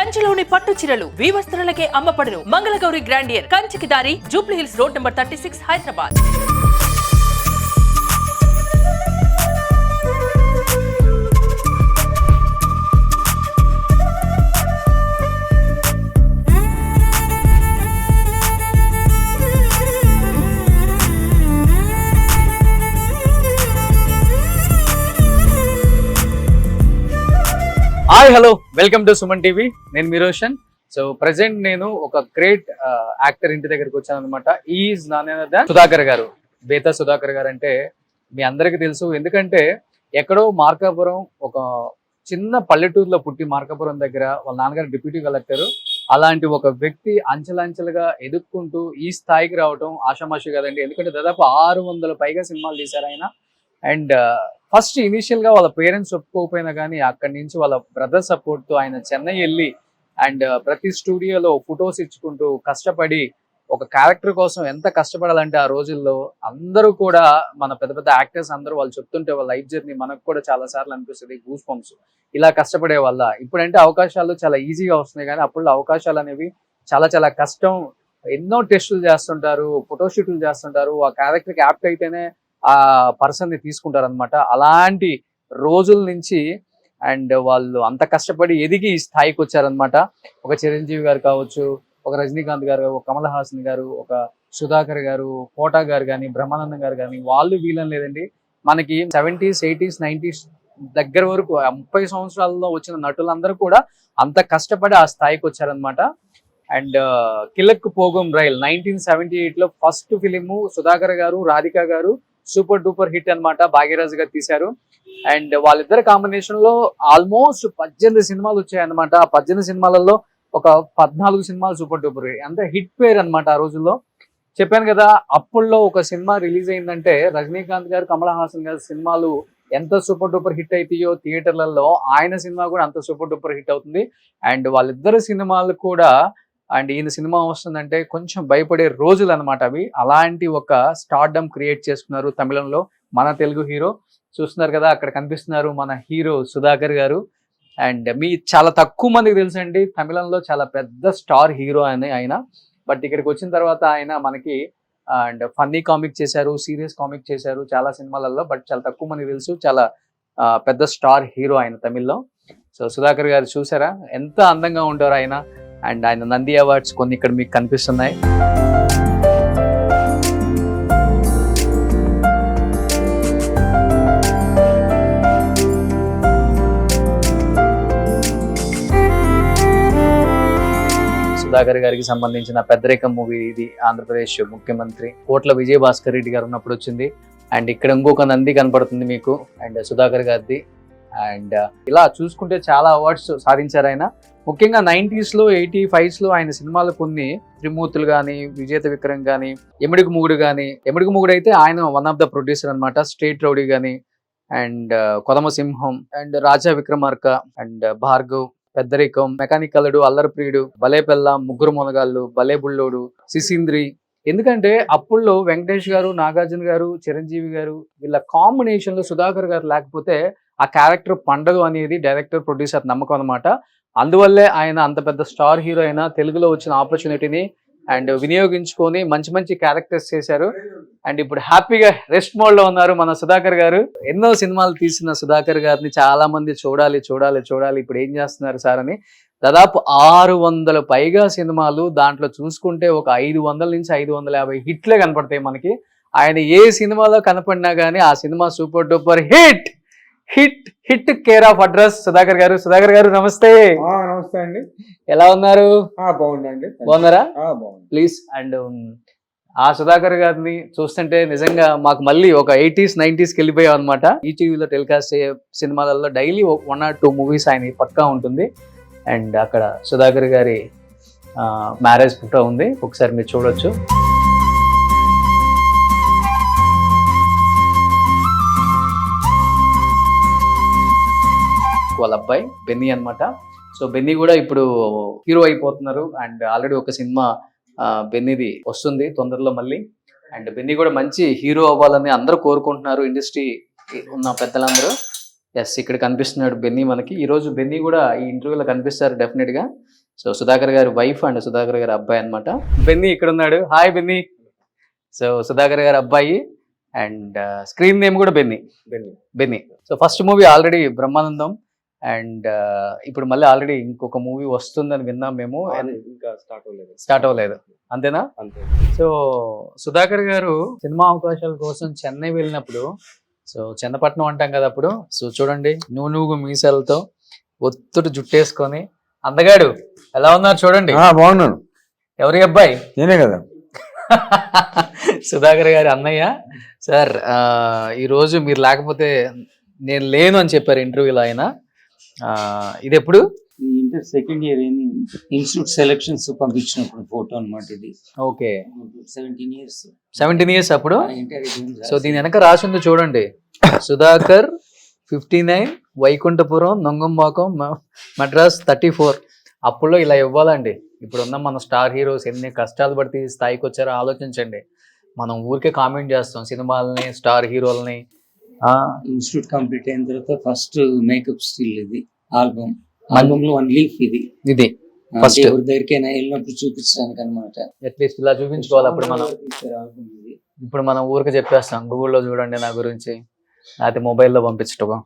కంచిలోని పట్టు చీరలు వీవస్త్రాలకే అమ్మపడును. మంగళగౌరి గ్రాండియర్ కంచికి దారి Jubilee hills road number 36 Hyderabad. Hi hello welcome to Suman TV. నేను మీ రోషన్. సో ప్రెసెంట్ నేను ఒక గ్రేట్ యాక్టర్ ఇంటి దగ్గరికి వచ్చాను అనమాట. ఈజ్ నాన్న సుధాకర్ గారు. బేతా సుధాకర్ గారు అంటే మీ అందరికీ తెలుసు. ఎందుకంటే ఎక్కడో మార్కాపురం ఒక చిన్న పల్లెటూరులో పుట్టి మార్కాపురం దగ్గర వాళ్ళ నాన్నగారు డిప్యూటీ కలెక్టర్. అలాంటి ఒక వ్యక్తి అంచెలంచెలుగా ఎదుక్కుంటూ ఈ స్థాయికి రావడం ఆషామాషి కదండి. ఎందుకంటే దాదాపు 600 పైగా సినిమాలు తీశారు ఆయన. అండ్ ఫస్ట్ ఇనిషియల్ గా వాళ్ళ పేరెంట్స్ ఒప్పుకోకపోయినా కానీ అక్కడి నుంచి వాళ్ళ బ్రదర్ సపోర్ట్ తో ఆయన చెన్నై వెళ్ళి అండ్ ప్రతి స్టూడియోలో ఫొటోస్ ఇచ్చుకుంటూ కష్టపడి ఒక క్యారెక్టర్ కోసం ఎంత కష్టపడాలంటే ఆ రోజుల్లో అందరూ కూడా మన పెద్ద పెద్ద యాక్టర్స్ అందరూ వాళ్ళు చెప్తుంటే వాళ్ళ లైఫ్ జర్నీ మనకు కూడా చాలా సార్లు అనిపిస్తుంది గూస్ బంప్స్. ఇలా కష్టపడే వల్ల ఇప్పుడంటే అవకాశాలు చాలా ఈజీగా వస్తున్నాయి కానీ అప్పుడు అవకాశాలు అనేవి చాలా చాలా కష్టం. ఎన్నో టెస్టులు చేస్తుంటారు, ఫోటోషూట్లు చేస్తుంటారు. ఆ క్యారెక్టర్కి యాప్ట్ అయితేనే ఆ పర్సన్ ని తీసుకుంటారు అనమాట. అలాంటి రోజుల నుంచి అండ్ వాళ్ళు అంత కష్టపడి ఎదిగి ఈ స్థాయికి వచ్చారనమాట. ఒక చిరంజీవి గారు కావచ్చు, ఒక రజనీకాంత్ గారు, ఒక కమల్ హాసన్ గారు, ఒక సుధాకర్ గారు, కోటా గారు కానీ, బ్రహ్మానందం గారు కానీ, వాళ్ళు వీళ్ళని లేదండి. మనకి 70s, 80s, 90s దగ్గర వరకు 30 సంవత్సరాల్లో వచ్చిన నటులందరూ కూడా అంత కష్టపడి ఆ స్థాయికి వచ్చారనమాట. అండ్ కిలక్ పోగం రైల్ 1978 లో ఫస్ట్ ఫిలిము సుధాకర్ గారు, రాధిక గారు సూపర్ డూపర్ హిట్ అనమాట. భాగ్యరాజు గారు తీశారు. అండ్ వాళ్ళిద్దరు కాంబినేషన్ లో ఆల్మోస్ట్ 18 సినిమాలు వచ్చాయన్నమాట. ఆ 18 సినిమాలలో ఒక 14 సినిమాలు సూపర్ డూపర్ అంటే హిట్ పేరు అనమాట. ఆ రోజుల్లో చెప్పాను కదా, అప్పుల్లో ఒక సినిమా రిలీజ్ అయిందంటే రజనీకాంత్ గారు, కమల్ హాసన్ గారు సినిమాలు ఎంత సూపర్ డూపర్ హిట్ అవుతాయో థియేటర్లలో ఆయన సినిమా కూడా అంత సూపర్ డూపర్ హిట్ అవుతుంది. అండ్ వాళ్ళిద్దరు సినిమాలు కూడా అండ్ ఈయన సినిమా వస్తుందంటే కొంచెం భయపడే రోజులు అనమాట అవి. అలాంటి ఒక స్టార్డమ్ క్రియేట్ చేసుకున్నారు తమిళంలో మన తెలుగు హీరో. చూస్తున్నారు కదా అక్కడ కనిపిస్తున్నారు మన హీరో సుధాకర్ గారు. అండ్ మీ చాలా తక్కువ మందికి తెలుసండి తమిళంలో చాలా పెద్ద స్టార్ హీరో అని ఆయన. బట్ ఇక్కడికి వచ్చిన తర్వాత ఆయన మనకి అండ్ ఫన్నీ కామిక్ చేశారు, సీరియస్ కామిక్ చేశారు చాలా సినిమాలలో. బట్ చాలా తక్కువ మందికి తెలుసు, చాలా పెద్ద స్టార్ హీరో ఆయన తమిళ్లో. సో సుధాకర్ గారు చూసారా ఎంత అందంగా ఉంటారు ఆయన. అండ్ ఆయన నంది అవార్డ్స్ కొన్ని ఇక్కడ మీకు కనిపిస్తున్నాయి. సుధాకర్ గారికి సంబంధించిన పెద్దరికం మూవీ ఇది. ఆంధ్రప్రదేశ్ ముఖ్యమంత్రి కోట్ల విజయభాస్కర్ రెడ్డి గారు ఉన్నప్పుడు వచ్చింది. అండ్ ఇక్కడ ఇంకొక నంది కనపడుతుంది మీకు అండ్ సుధాకర్ గారిది. అండ్ ఇలా చూసుకుంటే చాలా అవార్డ్స్ సాధించారు ఆయన. ముఖ్యంగా 90s లో 85s లో ఆయన సినిమాలు కొన్ని త్రిమూర్తులు కానీ, విజేత విక్రమ్ కానీ, ఎమిడికి మూగుడు కానీ, ఎమిడికి మూగుడు అయితే ఆయన వన్ ఆఫ్ ద ప్రొడ్యూసర్ అనమాట. స్టేట్ రౌడీ కానీ అండ్ కొదమ సింహం and Raja Vikramarka and Bhargav, పెద్దరికం, మెకానిక్ అల్లుడు, అల్లరి ప్రియుడు, భలే పెల్లం, ముగ్గురు మొనగాళ్ళు, భలే బుల్లోడు, సిసింద్రి. ఎందుకంటే అప్పుల్లో వెంకటేష్ గారు, నాగార్జున గారు, చిరంజీవి గారు వీళ్ళ కాంబినేషన్ లో సుధాకర్ గారు లేకపోతే ఆ క్యారెక్టర్ పండగ అనేది డైరెక్టర్ ప్రొడ్యూసర్ నమ్మకం అనమాట. అందువల్లే ఆయన అంత పెద్ద స్టార్ హీరో అయినా తెలుగులో వచ్చిన ఆపర్చునిటీని అండ్ వినియోగించుకొని మంచి మంచి క్యారెక్టర్స్ చేశారు. అండ్ ఇప్పుడు హ్యాపీగా రెస్ట్ మోడ్ లో ఉన్నారు మన సుధాకర్ గారు. ఎన్నో సినిమాలు తీసిన సుధాకర్ గారిని చాలా మంది చూడాలి చూడాలి చూడాలి ఇప్పుడు ఏం చేస్తున్నారు సార్ అని. దాదాపు 600 పైగా సినిమాలు, దాంట్లో చూసుకుంటే ఒక 500 నుంచి 550 హిట్లే కనపడతాయి మనకి. ఆయన ఏ సినిమాలో కనపడినా కానీ ఆ cinema super duper hit hit hit care of address Sudhakar గారు. సుధాకర్ గారు నమస్తే. నమస్తే అండి, ఎలా ఉన్నారు? బాగుందండి. బాగున్నారా? ప్లీజ్. అండ్ ఆ సుధాకర్ గారిని చూస్తుంటే నిజంగా మాకు మళ్ళీ ఒక 80s 90s వెళ్ళిపోయాం అనమాట. ఈటీవీలో టెలికాస్ట్ అయ్యే సినిమాలలో డైలీ 1 or 2 మూవీస్ ఆయన పక్కా ఉంటుంది. అండ్ అక్కడ సుధాకర్ గారి మ్యారేజ్ ఫోటో ఉంది, ఒకసారి మీరు చూడొచ్చు. వాళ్ళ అబ్బాయి బెన్నీ అనమాట. సో బెన్నీ కూడా ఇప్పుడు హీరో అయిపోతున్నారు. అండ్ ఆల్రెడీ ఒక సినిమా బెన్నీది వస్తుంది తొందరలో మళ్ళీ. అండ్ బెన్నీ కూడా మంచి హీరో అవ్వాలని అందరూ కోరుకుంటున్నారు, ఇండస్ట్రీ ఉన్న పెద్దలందరూ. ఎస్, ఇక్కడ కనిపిస్తున్నాడు బెన్నీ మనకి. ఈరోజు బెన్నీ కూడా ఈ ఇంటర్వ్యూలో కనిపిస్తారు డెఫినెట్గా. సో సుధాకర్ గారి వైఫ్ అండ్ సుధాకర్ గారి అబ్బాయి అనమాట. బెన్నీ ఇక్కడ ఉన్నాడు. Hi Benny. సో సుధాకర్ గారి అబ్బాయి అండ్ స్క్రీన్ నేమ్ కూడా Benny. So first movie already Brahmanandam and ఇప్పుడు మళ్ళీ ఆల్రెడీ ఇంకొక మూవీ వస్తుందని విన్నాం మేము. ఇంకా స్టార్ట్ అవ్వలేదు అంతేనా? అంతే. సో సుధాకర్ గారు సినిమా అవకాశాల కోసం చెన్నై వెళ్ళినప్పుడు, సో చెన్నపట్నం అంటాం కదా అప్పుడు, సో చూడండి నూనూగు మీసాలతో ఒత్తుడు జుట్టేసుకొని అందగాడు ఎలా ఉన్నారు చూడండి. బాగున్నాను. ఎవరి అబ్బాయి? నేనే కదా. సుధాకర్ గారి అన్నయ్య. సార్ ఈరోజు మీరు లేకపోతే నేను లేను అని చెప్పారు ఇంటర్వ్యూలో ఆయన. ఇది ఎప్పుడు? Inter second year institute selections పంపించినప్పుడు ఫోటో అన్నమాట ఇది. ఓకే, 17 years అప్పుడు. సో దీని వెనక రాసింది చూడండి, సుధాకర్ 59, వైకుంఠపురం, నొంగంబాకం, మద్రాస్ 34. అప్పుల్లో ఇలా ఇవ్వాలండి. ఇప్పుడున్న మన స్టార్ హీరోస్ ఎన్ని కష్టాలు పడితే ఈ స్థాయికి వచ్చారో ఆలోచించండి. మనం ఊరికే కామెంట్ చేస్తాం సినిమాలని, స్టార్ హీరోలని. ఇన్స్టిట్యూట్ కంప్లీట్ అయిన తర్వాత ఫస్ట్ మేకప్ స్టిల్ ఇది ఆల్బమ్ లో 1 leaf ఇది ఫస్ట్ ఎవరి దగ్గరికైనా వెళ్ళినప్పుడు చూపించడానికి అనమాట. అట్లీస్ట్ ఇలా చూపించుకోవాలి. అప్పుడు మనం ఆల్బమ్ ఇది. ఇప్పుడు మనం ఊరికే చెప్పేస్తాం గూగుల్లో చూడండి నా గురించి, లేకపోతే మొబైల్లో పంపించటం.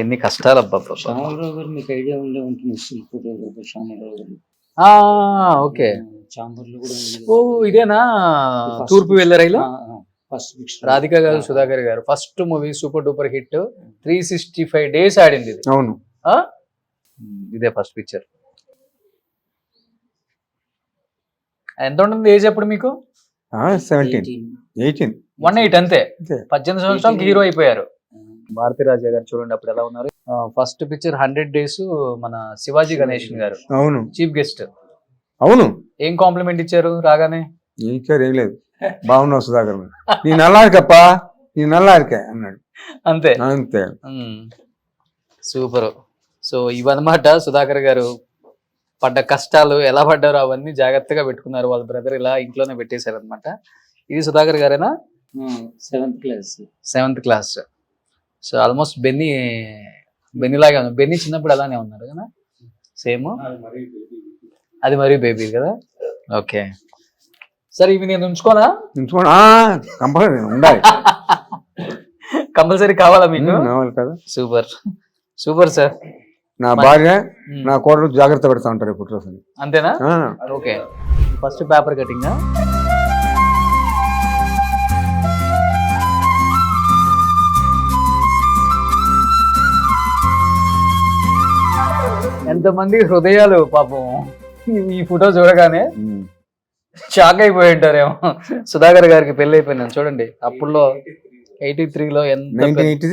ఎన్ని కష్టాలు అబ్బా. శ్యామలరావు గారు మీకు ఐడియా ఉండే ఉంటుంది, స్టిల్ ఫోటోగ్రాఫర్ శ్యామలరావు గారు. ఓకే, చాంబర్ లో కూడా ఉంది. ఓ ఇదేనా తూర్పు వెళ్ళే రైలు? ఫస్ట్ పిక్చర్ రాధిక గారు, సుధాకర్ గారు first movie super duper hit, 365 days ఆడింది ఇది. అవును, ఇదే ఫస్ట్ పిక్చర్. ఎంత ఉంటుంది ఏజ్ అప్పుడు మీకు? 17, 18. 18 అంతే. అంతే. 18 సంవత్సరాలకు హీరో అయిపోయారు. భారతీ రాజా గారు చూడండి అప్పుడు ఎలా ఉన్నారు. ఫస్ట్ పిక్చర్ 100 days మన శివాజీ గణేషన్ గారు అవును, చీఫ్ గెస్ట్. అవును. ఏం కాంప్లిమెంట్ ఇచ్చారు రాగానే? ఇచ్చారు, ఏం లేదు, బాగున్నావు సుధాకర్, నీ నల్లా ఇరుకప్పా, నీ నల్లా ఇరుక అన్నాడు. అంతే అంతే. సూపర్. సో ఇవన్నమాట సుధాకర్ గారు పడ్డ కష్టాలు, ఎలా పడ్డారో అవన్నీ జాగ్రత్తగా పెట్టుకున్నారు. వాళ్ళ బ్రదర్ ఇలా ఇంట్లోనే పెట్టేశారు అనమాట. ఇది సుధాకర్ గారేనా? 7th class. So almost Benny లాగే ఉన్నారు. బెన్నీ చిన్నప్పుడు అలానే ఉన్నారు కదా, సేమ్. అది మరీ బేబీ కదా. ఓకే సరే, ఇవి నేను ఉంచుకోనా? కంపల్సరీ ఉండాలి. కంపల్సరీ కావాలా మీకు? కావాలి కదా. Super sir. నా భార్య నా కోడలు జాగ్రత్త పెడతా ఉంటారు ఇప్పుడు రోజు. అంతేనా? Okay, first paper cutting. ఎంతమంది హృదయాలు పాపం ఈ ఫోటో చూడగానే షాక్ అయిపోయి ఉంటారేమో. సుధాకర్ గారికి పెళ్లి అయిపోయింది చూడండి. అప్పుల్లో 83లో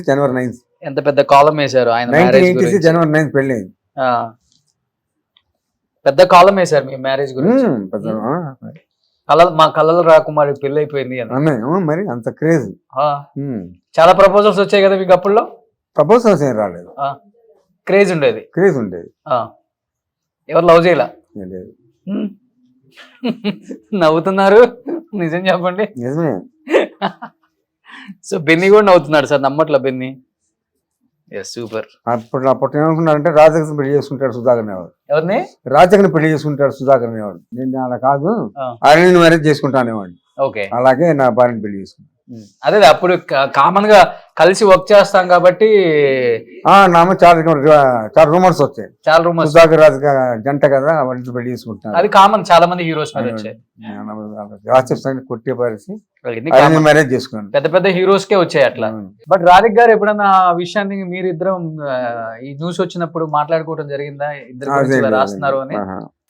January 9th ఎంత పెద్ద కాలం వేశారు ఆయన మ్యారేజ్ గురించి. January 9th పెళ్లి. పెద్ద కాలం వేశారు మీ మ్యారేజ్ గురించి. మా కళ్ళలో రాకుమారి పెళ్లి అయిపోయింది అని. మరి అంత క్రేజ్. చాలా ప్రపోజల్స్ వచ్చాయి కదా మీకు అప్పుల్లో? ప్రపోజల్స్ ఏం రాలేదు, క్రేజ్ ఉండేది. ఎవరు లవ్ చేయలా? నవ్వుతున్నారు, నిజం చెప్పండి. నిజమే. సో బెన్నీ కూడా నవ్వుతున్నాడు సార్, నమ్మట్లా బెన్నీ. సూపర్. అప్పుడు ఏమనుకున్నారంటే రాజకీయ పెళ్లి చేసుకుంటాడు సుధాకర్ అనేవాడు. ఎవరిని? రాజకీయ పెళ్లి చేసుకుంటాడు సుధాకర్ అనేవాడు. నేను అలా కాదు, ఆయన మ్యారేజ్ చేసుకుంటా అనేవాడు. ఓకే, అలాగే నా భార్యను పెళ్లి చేసుకున్నాను. అదే అప్పుడు కామన్ గా కలిసి వర్క్ చేస్తాం కాబట్టి చాలా రూమర్స్ వచ్చాయి. చాలా రూమర్స్. సుధాకర్ రాజు జంట కదా, వాళ్ళతో పెళ్లి చేసుకుంటాను. అది కామన్, చాలా మంది హీరోస్ మీద వచ్చాయి. కొట్టే పరిస్థితి మ్యారేజ్ చేసుకున్నాను. పెద్ద పెద్ద హీరోస్ కే వచ్చాయి అట్లా. బట్ రాధిక్ గారు ఎప్పుడన్నా ఆ విషయాన్ని మీరిద్దరం ఈ న్యూస్ వచ్చినప్పుడు మాట్లాడుకోవడం జరిగిందా? ఇద్దరు రాస్తున్నారు అని.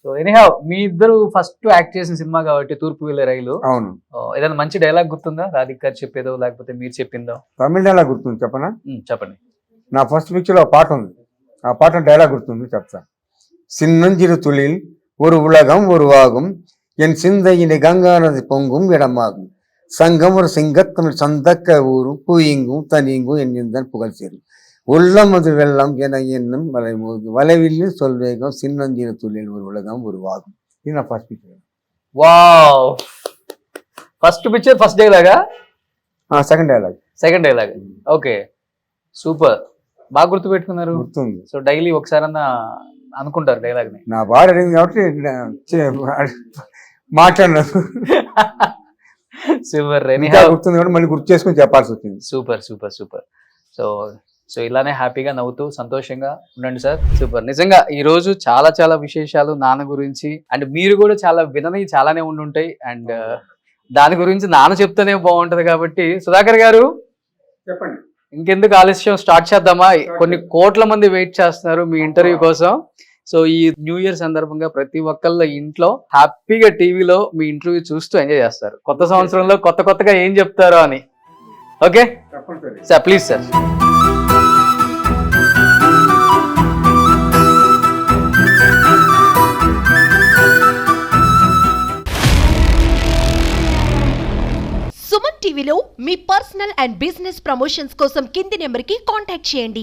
సో ఎనీహౌ మీ ఇద్దరు ఫస్ట్ యాక్ట్ చేసిన సినిమా కాబట్టి తూర్పు వెళ్ళే రైలు. అవును. ఏదైనా మంచి డైలాగ్ గుర్తుందా రాధిక్ గారు చెప్పేదో లేకపోతే మీరు చెప్పిందో? తమిళ డైలాగ్ గుర్తుంది, చెప్పనా? చెప్పండి. నా ఫస్ట్ పిక్చర్ లో పాట ఉంది, ఆ పాట డైలాగ్ గుర్తుంది, చెప్తా. சின்னஞ்சிறு துளில் ஒரு உலகம் ஒரு ஆகும் என் சிந்தையினை கங்கா நதி பொங்கும் இடமாகும் சங்கம் ஒரு சிங்கத்தமிழ் சந்தக்க ஊரும் பூயிங்கும் தனிங்கும் என் புகழ் சேரும் உள்ளம் அது வெள்ளம் என என்னும் வளைமோது வளைவில் சொல்வேகம் சின்னஞ்சிறு துளில் ஒரு உலகம் உருவாகும். இது నా first picture. Wow, first picture first డైలాగా? Second dialogue. Okay super. బాగా గుర్తు పెట్టుకున్నారు. గుర్తుంది. సో డైలీ ఒకసారన్నా అనుకుంటారు డైలాగ్ ని. నా భార్య అడిగింది కాబట్టి మాట్లాడినాను. సూపర్ గుర్తుంది కాబట్టి మళ్ళీ గుర్తు చేసుకుని చెప్పాల్సి వచ్చింది. Super super super. సో ఇలానే హ్యాపీగా నవ్వుతూ సంతోషంగా ఉండండి సార్. సూపర్. నిజంగా ఈ రోజు చాలా చాలా విశేషాలు నాన్న గురించి అండ్ మీరు కూడా చాలా వినని చాలానే ఉండుంటాయి అండ్ దాని గురించి నాన్న చెప్తేనే బాగుంటది కాబట్టి సుధాకర్ గారు చెప్పండి. ఇంకెందుకు ఆలస్యం, స్టార్ట్ చేద్దామా? కొన్ని కోట్ల మంది వెయిట్ చేస్తున్నారు మీ ఇంటర్వ్యూ కోసం. సో ఈ న్యూ ఇయర్ సందర్భంగా ప్రతి ఒక్కళ్ళ ఇంట్లో హ్యాపీగా టీవీలో మీ ఇంటర్వ్యూ చూస్తూ ఎంజాయ్ చేస్తారు. కొత్త సంవత్సరంలో కొత్తగా ఏం చెప్తారో అని. Okay sir, please sir. Suman టీవీలో మీ పర్సనల్ అండ్ బిజినెస్ ప్రమోషన్స్ కోసం కింది నెంబర్కి కాంటాక్ట్ చేయండి.